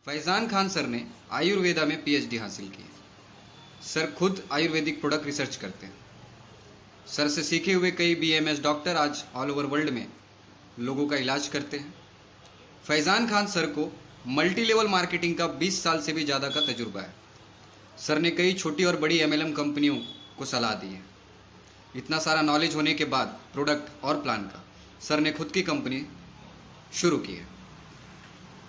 Faizan Khan sir ने आयुर्वेदा में PhD हासिल की है। सर खुद आयुर्वेदिक प्रोडक्ट रिसर्च करते हैं। सर से सीखे हुए कई बीएमएस डॉक्टर आज ऑल ओवर वर्ल्ड में लोगों का इलाज करते हैं। फैज़ान खान सर को मल्टी लेवल मार्केटिंग का 20 साल से भी ज़्यादा का तजुर्बा है। सर ने कई छोटी और बड़ी एमएलएम कंपनियों को सलाह दी है। इतना सारा नॉलेज होने के बाद प्रोडक्ट और प्लान का सर ने खुद की कंपनी शुरू की है।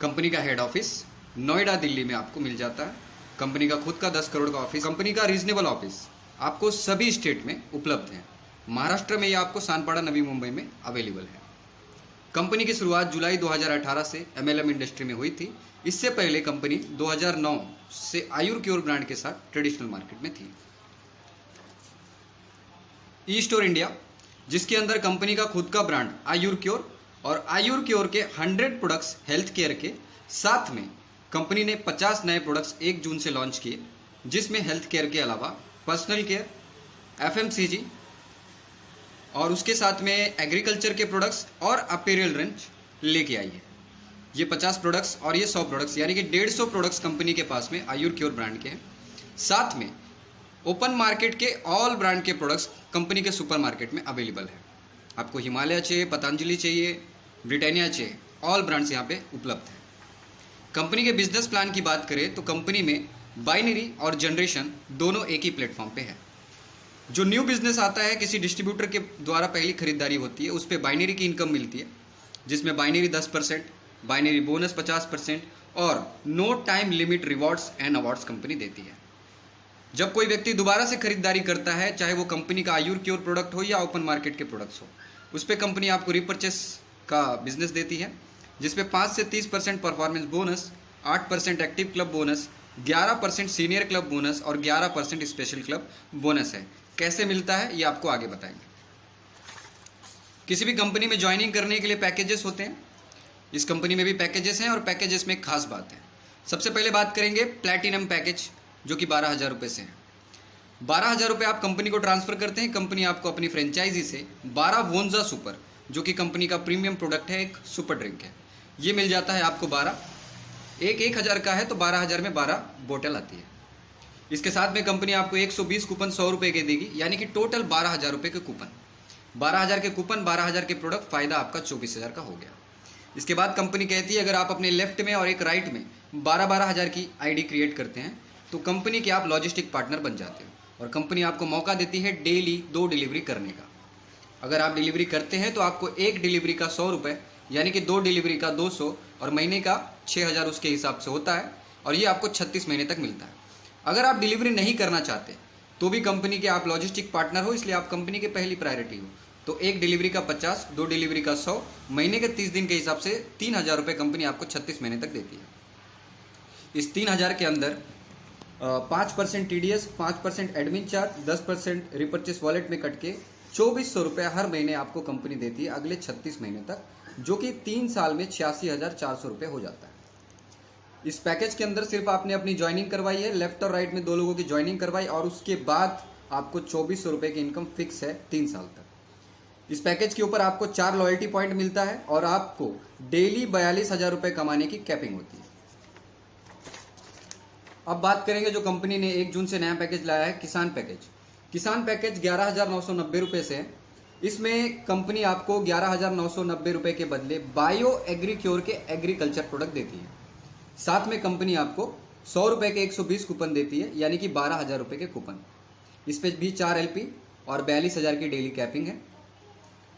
कंपनी का हेड ऑफिस नोएडा दिल्ली में आपको मिल जाता है। कंपनी का खुद का 10 करोड़ का ऑफिस, कंपनी का रीजनेबल ऑफिस आपको सभी स्टेट में उपलब्ध है। महाराष्ट्र में ये आपको सानपाड़ा नवी मुंबई में अवेलेबल है। कंपनी की शुरुआत जुलाई 2018 से एमएलएम इंडस्ट्री में हुई थी। इससे पहले कंपनी 2009 से आयुर क्योर ब्रांड के साथ ट्रेडिशनल मार्केट में थी। ई स्टोर इंडिया, जिसके अंदर कंपनी का खुद का ब्रांड आयुर क्योर और आयुर क्योर के 100 प्रोडक्ट्स हेल्थ केयर के साथ में कंपनी ने 50 नए प्रोडक्ट्स 1 जून से लॉन्च किए, जिसमें हेल्थ केयर के अलावा पर्सनल केयर, एफएमसीजी और उसके साथ में एग्रीकल्चर के प्रोडक्ट्स और अपीरियल रेंज लेके आई है। ये 50 प्रोडक्ट्स और ये 100 प्रोडक्ट्स यानी कि 150 प्रोडक्ट्स कंपनी के पास में आयुर क्योर ब्रांड के हैं। साथ में ओपन मार्केट के ऑल ब्रांड के प्रोडक्ट्स कंपनी के सुपर मार्केट में अवेलेबल है। आपको हिमालय चाहिए, पतंजलि चाहिए, ब्रिटानिया चाहिए, ऑल ब्रांड्स यहाँ पे उपलब्ध है। कंपनी के बिजनेस प्लान की बात करें तो कंपनी में बाइनरी और जनरेशन दोनों एक ही प्लेटफॉर्म पे है। जो न्यू बिजनेस आता है, किसी डिस्ट्रीब्यूटर के द्वारा पहली खरीदारी होती है, उस पर बाइनरी की इनकम मिलती है, जिसमें बाइनरी 10%, बाइनरी बोनस 50% और no time limit rewards and awards company देती है। जब कोई व्यक्ति दोबारा से खरीदारी करता है, चाहे वो कंपनी का आयुर क्योर प्रोडक्ट हो या ओपन मार्केट के प्रोडक्ट्स हो, उस पर कंपनी आपको रिपर्चेस का बिजनेस देती है, जिसमें 5 से 30% performance bonus, 8% active club bonus, 11% senior club bonus और 11% स्पेशल क्लब बोनस है। कैसे मिलता है ये आपको आगे बताएंगे। किसी भी कंपनी में ज्वाइनिंग करने के लिए पैकेजेस होते हैं। इस कंपनी में भी पैकेजेस हैं और पैकेजेस में एक खास बात है। सबसे पहले बात करेंगे प्लैटिनम पैकेज, जो कि 12,000 रुपये से है। 12,000 रुपये आप कंपनी को ट्रांसफर करते हैं। कंपनी आपको अपनी फ्रेंचाइजी से 12 वोंजा सुपर, जो कि कंपनी का प्रीमियम प्रोडक्ट है, एक सुपर ड्रिंक है, ये मिल जाता है आपको 12। एक 1,000 का है तो 12,000 में 12 बोतल आती है। इसके साथ में कंपनी आपको 120 कूपन 100 रुपये के देगी, यानी कि टोटल 12,000 रुपये के कूपन। 12,000 के कूपन, 12,000 के प्रोडक्ट, फायदा आपका 24,000 का हो गया। इसके बाद कंपनी कहती है अगर आप अपने लेफ्ट में और एक राइट में 12,000 की आईडी क्रिएट करते हैं तो कंपनी के आप लॉजिस्टिक पार्टनर बन जाते हो और कंपनी आपको मौका देती है डेली 2 डिलीवरी करने का। अगर आप डिलीवरी करते हैं तो आपको एक डिलीवरी का 100 रुपये, यानी कि 2 डिलीवरी का 200 और महीने का 6,000 उसके हिसाब से होता है, और ये आपको 36 महीने तक मिलता है। अगर आप डिलीवरी नहीं करना चाहते तो भी कंपनी के आप लॉजिस्टिक पार्टनर हो, इसलिए आप कंपनी के पहली प्रायोरिटी हो, तो एक डिलीवरी का 50, 2 डिलीवरी का 100, महीने के 30 दिन के हिसाब से 3,000 रुपये कंपनी आपको 36 महीने तक देती है। इस 3,000 के अंदर 5% TDS, 5% admin charge, 10% repurchase wallet में कट के 2,400 रुपये हर महीने आपको कंपनी देती है अगले 36 महीने तक, जो कि 3 साल में 86,400 रुपये हो जाता है। इस पैकेज के अंदर सिर्फ आपने अपनी ज्वाइनिंग करवाई है, लेफ्ट और राइट में 2 लोगों की ज्वाइनिंग करवाई, और उसके बाद आपको 2,400 रुपये की इनकम फिक्स है 3 साल तक। इस पैकेज के ऊपर आपको 4 लॉयल्टी पॉइंट मिलता है और आपको डेली 42,000 रुपये कमाने की कैपिंग होती है। अब बात करेंगे जो कंपनी ने 1 जून से नया पैकेज लाया है, किसान पैकेज। किसान पैकेज 11,990 रुपये से है। इसमें कंपनी आपको 11,990 रुपये के बदले बायो एग्री क्योर के एग्रीकल्चर प्रोडक्ट देती है। साथ में कंपनी आपको 100 रुपये के 120 कूपन देती है, यानी कि 12,000 रुपये के कूपन। इस पर भी 4 LP और 42,000 की डेली कैपिंग है।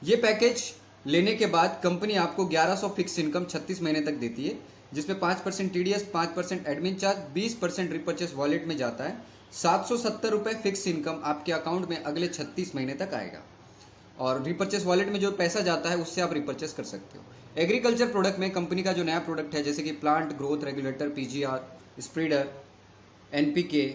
ये पैकेज लेने के बाद कंपनी आपको 1,100 फिक्स इनकम 36 महीने तक देती है, जिसमें 5% TDS, 5% admin charge, 20% repurchase wallet में जाता है। 770 रुपये फिक्स इनकम आपके अकाउंट में अगले 36 महीने तक आएगा, और रिपर्चेस वॉलेट में जो पैसा जाता है उससे आप रिपर्चेस कर सकते हो। एग्रीकल्चर प्रोडक्ट में कंपनी का जो नया प्रोडक्ट है, जैसे कि plant growth regulator, PGR, स्प्रीडर, NPK,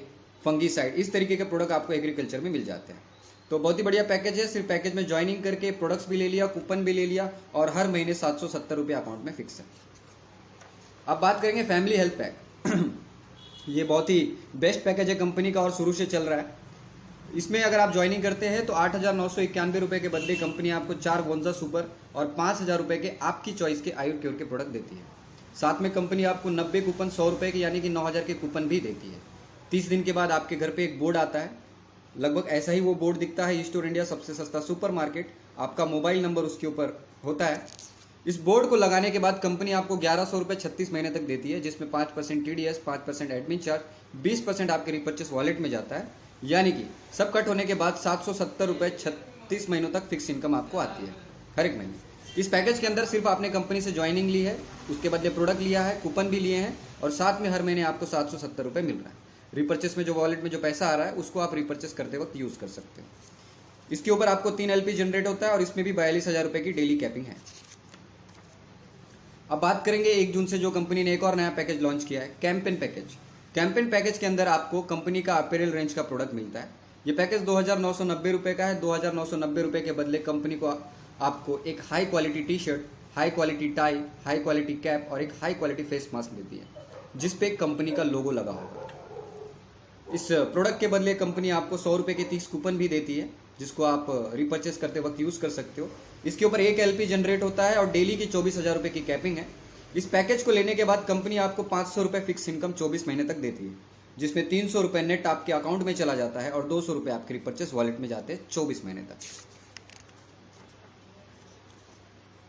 fungicide, इस तरीके के प्रोडक्ट आपको एग्रीकल्चर में मिल जाते हैं। तो बहुत ही बढ़िया पैकेज है। सिर्फ पैकेज में ज्वाइनिंग करके प्रोडक्ट्स भी ले लिया, कूपन भी ले लिया, और हर महीने 770 रुपये अकाउंट में फिक्स है। अब बात करेंगे फैमिली हेल्थ पैक। ये बहुत ही बेस्ट पैकेज है कंपनी का और शुरू से चल रहा है। इसमें अगर आप ज्वाइनिंग करते हैं तो 8,991 रुपये के बदले कंपनी आपको 4 वोंजा सुपर और 5,000 रुपये के आपकी चॉइस के आयुर क्योर के प्रोडक्ट देती है। साथ में कंपनी आपको 90 कूपन 100 रुपये के यानी कि 9,000 के कूपन भी देती है। 30 दिन के बाद आपके घर पे एक बोर्ड आता है, लगभग ऐसा ही वो बोर्ड दिखता है, ई-स्टोर इंडिया सबसे सस्ता सुपरमार्केट, आपका मोबाइल नंबर उसके ऊपर होता है। इस बोर्ड को लगाने के बाद कंपनी आपको 1100 रुपये 36 महीने तक देती है, जिसमें 5% TDS, 5% एडमिन चार्ज, 20% आपके रिपर्चेस वॉलेट में जाता है, यानी कि सब कट होने के बाद 770 रुपये 36 महीनों तक फिक्स इनकम आपको आती है हर एक महीने। इस पैकेज के अंदर सिर्फ आपने कंपनी से ज्वाइनिंग ली है, उसके बदले प्रोडक्ट लिया है, कूपन भी लिए हैं और साथ में हर महीने आपको 770 रुपये मिल रहा है। रिपर्चेस में जो वॉलेट में जो पैसा आ रहा है उसको आप रिपर्चेस करते वक्त यूज़ कर सकते हो। इसके ऊपर आपको 3 LP जनरेट होता है और इसमें भी 42,000 रुपये की डेली कैपिंग है। अब बात करेंगे 1 जून से जो कंपनी ने एक और नया पैकेज लॉन्च किया है, कैंपेन पैकेज। कैंपेन पैकेज के अंदर आपको कंपनी का अपैरल रेंज का प्रोडक्ट मिलता है। ये पैकेज 2,990 रुपये का है। 2,990 रुपये के बदले कंपनी को आपको एक high quality T shirt, high quality tie, high quality cap और एक हाई क्वालिटी फेस मास्क देती है, जिस पे कंपनी का लोगो लगा होगा। इस प्रोडक्ट के बदले कंपनी आपको 100 रुपये के 30 कूपन भी देती है, जिसको आप रिपर्चेस करते वक्त यूज़ कर सकते हो। इसके ऊपर 1 LP जनरेट होता है और डेली की 24,000 रुपये की कैपिंग है। इस पैकेज को लेने के बाद कंपनी आपको 500 रुपये फिक्स इनकम 24 महीने तक देती है, जिसमें 300 रुपये नेट आपके अकाउंट में चला जाता है और 200 रुपये आपके रिपर्चेस वॉलेट में जाते हैं 24 महीने तक।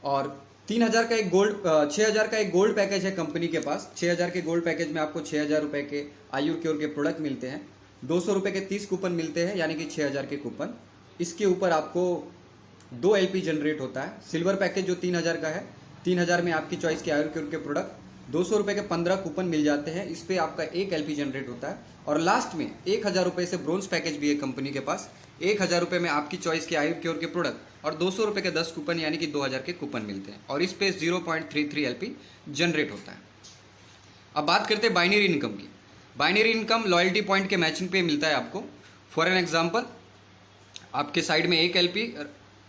और 3,000 का एक गोल्ड 6,000 का एक गोल्ड पैकेज है कंपनी के पास। 6,000 के गोल्ड पैकेज में आपको 6,000 रुपये के आयुर क्योर के प्रोडक्ट मिलते हैं, 200 रुपये के 30 कूपन मिलते हैं, यानी कि 6,000 के कूपन। इसके ऊपर आपको 2 LP जनरेट होता है। सिल्वर पैकेज जो 3,000 का है, 3,000 में आपकी चॉइस के आयुर क्योर के प्रोडक्ट, 200 रुपये के 15 कूपन मिल जाते हैं। इस पर आपका 1 LP जनरेट होता है। और लास्ट में 1,000 रुपये से ब्रोंज पैकेज भी है कंपनी के पास। 1,000 रुपये में आपकी चॉइस के आयुर क्योर के प्रोडक्ट और 200 रुपये के 10 कूपन यानी कि 2,000 के कूपन मिलते हैं और इस पे 0.33 LP जनरेट होता है। अब बात करते हैं बाइनरी इनकम की। बाइनरी इनकम लॉयल्टी पॉइंट के मैचिंग पे मिलता है आपको। फॉर एन एग्जाम्पल, आपके साइड में 1 LP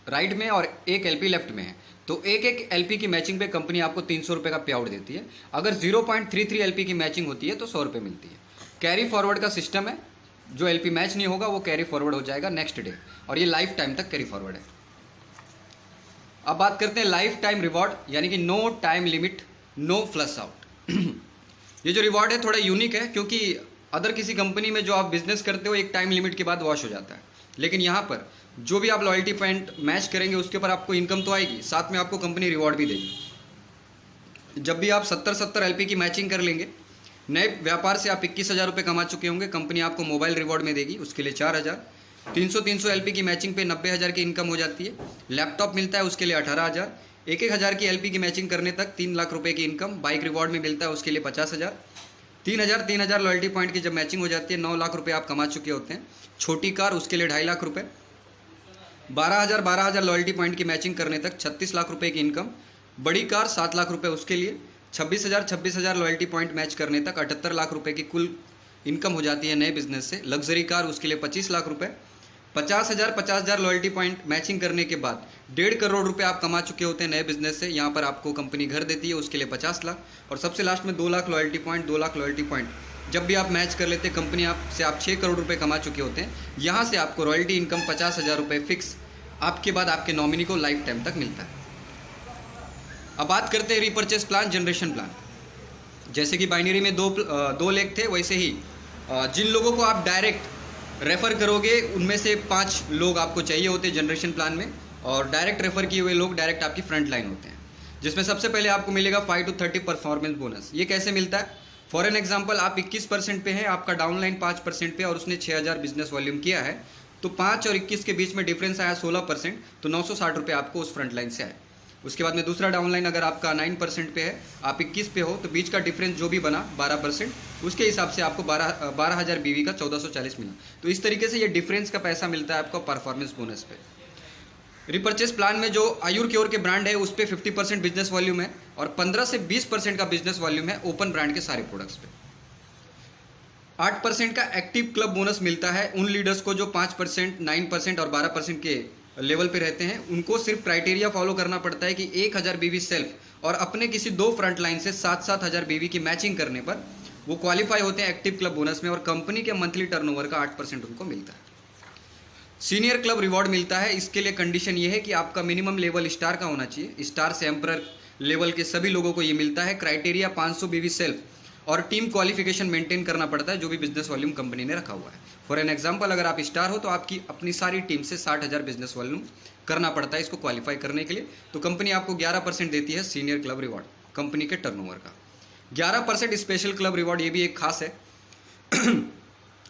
राइट में और 1 LP लेफ्ट में है, तो 1 LP की मैचिंग पे कंपनी आपको 300 रुपये का पे आउट देती है। अगर 0.33 LP की मैचिंग होती है तो 100 रुपये मिलती है। कैरी फॉरवर्ड का सिस्टम है, जो LP मैच नहीं होगा वो कैरी फॉरवर्ड हो जाएगा नेक्स्ट डे, और ये लाइफ टाइम तक कैरी फॉरवर्ड है। अब बात करते हैं लाइफ टाइम रिवॉर्ड, यानी कि no time limit, no flush out. ये जो रिवॉर्ड है थोड़ा यूनिक है, क्योंकि अदर किसी कंपनी में जो आप बिजनेस करते हो एक टाइम लिमिट के बाद वॉश हो जाता है, लेकिन यहाँ पर जो भी आप लॉयल्टी पॉइंट मैच करेंगे उसके ऊपर आपको इनकम तो आएगी, साथ में आपको कंपनी रिवॉर्ड भी देगी। जब भी आप 70 LP की मैचिंग कर लेंगे, नए व्यापार से आप 21,000 रुपये कमा चुके होंगे, कंपनी आपको मोबाइल रिवॉर्ड में देगी, उसके लिए 4,000। 300 LP की मैचिंग पे 90,000 की इनकम हो जाती है। लैपटॉप मिलता है, उसके लिए 18,000। 1,000 की LP की मैचिंग करने तक 3 लाख रुपए की इनकम। बाइक रिवॉर्ड में मिलता है, उसके लिए 50,000। 3,000 लॉयल्टी पॉइंट की जब मैचिंग हो जाती है, 9 लाख रुपए आप कमा चुके होते हैं। छोटी कार, उसके लिए 2.5 लाख रुपए। 12,000 लॉयल्टी पॉइंट की मैचिंग करने तक 36 लाख रुपए की इनकम। बड़ी कार 7 लाख रुपए, उसके लिए 26,000 लॉयल्टी पॉइंट मैच करने तक 78 लाख रुपए की कुल इनकम हो जाती है नए बिजनेस से। लग्जरी कार, उसके लिए 25 लाख रुपए। 50,000 लॉयल्टी पॉइंट मैचिंग करने के बाद 1.5 करोड़ रुपए आप कमा चुके होते हैं नए बिजनेस से। यहाँ पर आपको कंपनी घर देती है, उसके लिए 50 लाख। और सबसे लास्ट में 2 lakh loyalty point. 2 lakh loyalty point जब भी आप मैच कर लेते हैं, कंपनी आप 6 करोड़ रुपए कमा चुके होते हैं। यहाँ से आपको रॉयल्टी इनकम 50,000 रुपये फिक्स आपके बाद आपके नॉमिनी को लाइफ टाइम तक मिलता है। अब बात करते हैं रिपर्चेस प्लान, जनरेशन प्लान। जैसे कि बाइनरी में दो लेग थे, वैसे ही जिन लोगों को आप डायरेक्ट रेफर करोगे उनमें से 5 लोग आपको चाहिए होते हैं जनरेशन प्लान में, और डायरेक्ट रेफर किए हुए लोग डायरेक्ट आपकी फ्रंट लाइन होते हैं, जिसमें सबसे पहले आपको मिलेगा 5 to 30 परफॉर्मेंस बोनस। ये कैसे मिलता है? फॉर एन एग्जाम्पल, आप 21% पे हैं, आपका डाउनलाइन 5% पे और उसने 6,000 बिजनेस वॉल्यूम किया है, तो 5 और 21 के बीच में डिफरेंस आया 16%, तो 960 रुपये आपको उस फ्रंट लाइन से आए। उसके बाद में दूसरा डाउनलाइन अगर आपका 9% पे है, आप 21 पे हो, तो बीच का डिफरेंस जो भी बना 12%, उसके हिसाब से आपको 12,000 BV का 1440 मिला। तो इस तरीके से ये डिफरेंस का पैसा मिलता है आपको परफॉर्मेंस बोनस पे। रिपर्चेस प्लान में जो आयुर क्योर के ब्रांड है उस पर 50% बिजनेस वॉल्यूम है और 15 से 20% का बिजनेस वॉल्यूम है ओपन ब्रांड के सारे प्रोडक्ट्स पे। 8% का एक्टिव क्लब बोनस मिलता है उन लीडर्स को जो 5%, 9% और 12% के लेवल पे रहते हैं। उनको सिर्फ क्राइटेरिया फॉलो करना पड़ता है कि 1,000 BV सेल्फ और अपने किसी 2 फ्रंट लाइन से 7,000 BV की मैचिंग करने पर वो क्वालिफाई होते हैं एक्टिव क्लब बोनस में, और कंपनी के मंथली टर्नओवर का 8% उनको मिलता है। सीनियर क्लब रिवॉर्ड मिलता है, इसके लिए कंडीशन ये है कि आपका मिनिमम लेवल स्टार का होना चाहिए। स्टार से एम्परर लेवल के सभी लोगों को ये मिलता है। क्राइटेरिया 500 बीवी सेल्फ और टीम क्वालिफिकेशन मेंटेन करना पड़ता है जो भी बिजनेस वॉल्यूम कंपनी ने रखा हुआ है। फॉर एन एग्जांपल, अगर आप स्टार हो तो आपकी अपनी सारी टीम से 60,000 बिजनेस वॉल्यूम करना पड़ता है इसको क्वालिफाई करने के लिए। तो कंपनी आपको 11% देती है सीनियर क्लब रिवॉर्ड कंपनी के टर्नओवर का। 11% स्पेशल क्लब रिवॉर्ड, ये भी एक खास है।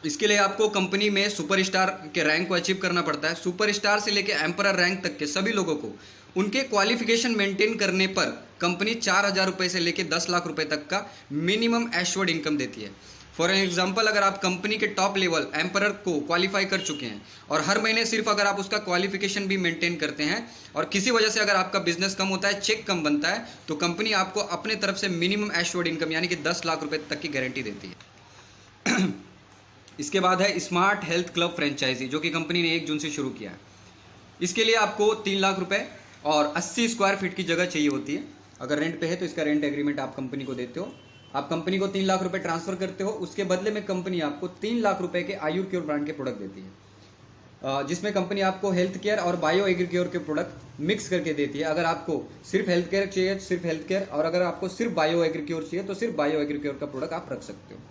इसके लिए आपको कंपनी में सुपरस्टार के रैंक को अचीव करना पड़ता है। सुपरस्टार से लेकर एम्परर रैंक तक के सभी लोगों को उनके क्वालिफिकेशन मेंटेन करने पर कंपनी 4,000 रुपये से लेकर 10 लाख रुपए तक का मिनिमम एश्योर्ड इनकम देती है। फॉर एग्जाम्पल, अगर आप कंपनी के टॉप लेवल एम्परर को क्वालिफाई कर चुके हैं और हर महीने सिर्फ अगर आप उसका क्वालिफिकेशन भी मेंटेन करते हैं और किसी वजह से अगर आपका बिजनेस कम होता है, चेक कम बनता है, तो कंपनी आपको अपने तरफ से मिनिमम एश्योर्ड इनकम यानी कि 10 लाख रुपए तक की गारंटी देती है। इसके बाद है स्मार्ट हेल्थ क्लब फ्रेंचाइजी, जो कि कंपनी ने 1 जून से शुरू किया है। इसके लिए आपको 3 लाख रुपए और 80 स्क्वायर फीट की जगह चाहिए होती है। अगर रेंट पे है तो इसका रेंट एग्रीमेंट आप कंपनी को देते हो। आप कंपनी को 3 लाख रुपए ट्रांसफर करते हो, उसके बदले में कंपनी आपको 3 लाख रुपए के आयुर्क्योर ब्रांड के प्रोडक्ट देती है, जिसमें कंपनी आपको हेल्थ केयर और बायो एग्रीक्योर के प्रोडक्ट मिक्स करके देती है। अगर आपको सिर्फ हेल्थ केयर चाहिए तो सिर्फ हेल्थ केयर, और अगर आपको सिर्फ बायो एग्रीक्योर चाहिए तो सिर्फ बायो एग्रीक्योर का प्रोडक्ट आप रख सकते हो।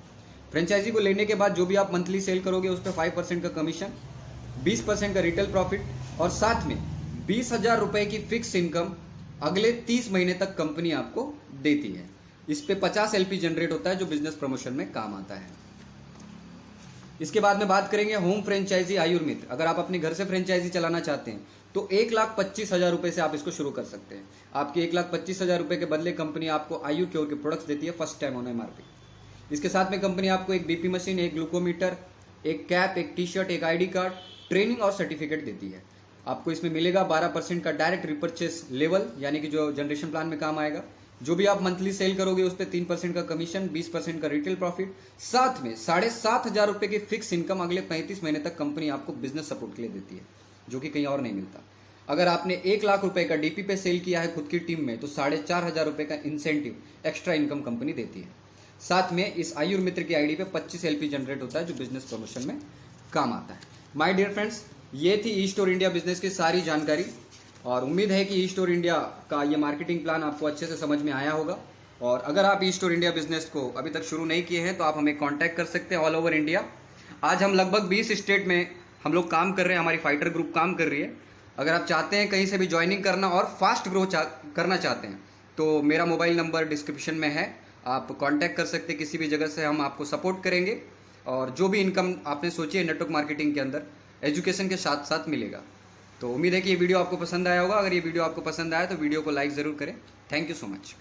फ्रेंचाइजी को लेने के बाद जो भी आप मंथली सेल करोगे उस पर 5% का कमीशन, 20% का रिटेल प्रॉफिट और साथ में 20,000 रुपए की फिक्स इनकम अगले 30 महीने तक कंपनी आपको देती है। इस पे 50 LP जनरेट होता है जो बिजनेस प्रमोशन में काम आता है। इसके बाद में बात करेंगे होम फ्रेंचाइजी आयुर्मित्र। अगर आप अपने घर से फ्रेंचाइजी चलाना चाहते हैं तो 1,25,000 रुपए से आप इसको शुरू कर सकते हैं। आपके 1,25,000 रुपए के बदले कंपनी आपको आयुर्क्योर के प्रोडक्ट्स देती है फर्स्ट टाइम ऑन MRP। इसके साथ में कंपनी आपको एक BP मशीन, एक ग्लूकोमीटर, एक कैप, एक टी-शर्ट, एक ID कार्ड, ट्रेनिंग और सर्टिफिकेट देती है। आपको इसमें मिलेगा 12% का डायरेक्ट रिपर्चेस लेवल, यानी कि जो जनरेशन प्लान में काम आएगा। जो भी आप मंथली सेल करोगे उस पर 3% का कमीशन, 20% का रिटेल प्रॉफिट, साथ में 7,500 रुपए की फिक्स इनकम अगले 35 महीने तक कंपनी आपको बिजनेस सपोर्ट के लिए देती है, जो कि कहीं और नहीं मिलता। अगर आपने 1 लाख रुपए का DP पे सेल किया है खुद की टीम में तो 4,500 रुपए का इंसेंटिव एक्स्ट्रा इनकम कंपनी देती है। साथ में इस आयुर्मित्र की ID पे 25 LP जनरेट होता है जो बिजनेस प्रमोशन में काम आता है। माय डियर फ्रेंड्स, ये थी ई-स्टोर इंडिया बिजनेस की सारी जानकारी और उम्मीद है कि ई-स्टोर इंडिया का ये मार्केटिंग प्लान आपको अच्छे से समझ में आया होगा। और अगर आप ई-स्टोर इंडिया बिजनेस को अभी तक शुरू नहीं किए हैं तो आप हमें कांटेक्ट कर सकते हैं ऑल ओवर इंडिया। आज हम लगभग 20 स्टेट में हम लोग काम कर रहे हैं, हमारी फाइटर ग्रुप काम कर रही है। अगर आप चाहते हैं कहीं से भी ज्वाइनिंग करना और फास्ट ग्रो करना चाहते हैं तो मेरा मोबाइल नंबर डिस्क्रिप्शन में है, आप कांटेक्ट कर सकते हैं किसी भी जगह से, हम आपको सपोर्ट करेंगे। और जो भी इनकम आपने सोची है नेटवर्क मार्केटिंग के अंदर एजुकेशन के साथ साथ मिलेगा। तो उम्मीद है कि ये वीडियो आपको पसंद आया होगा। अगर ये वीडियो आपको पसंद आया तो वीडियो को लाइक ज़रूर करें। Thank you so much.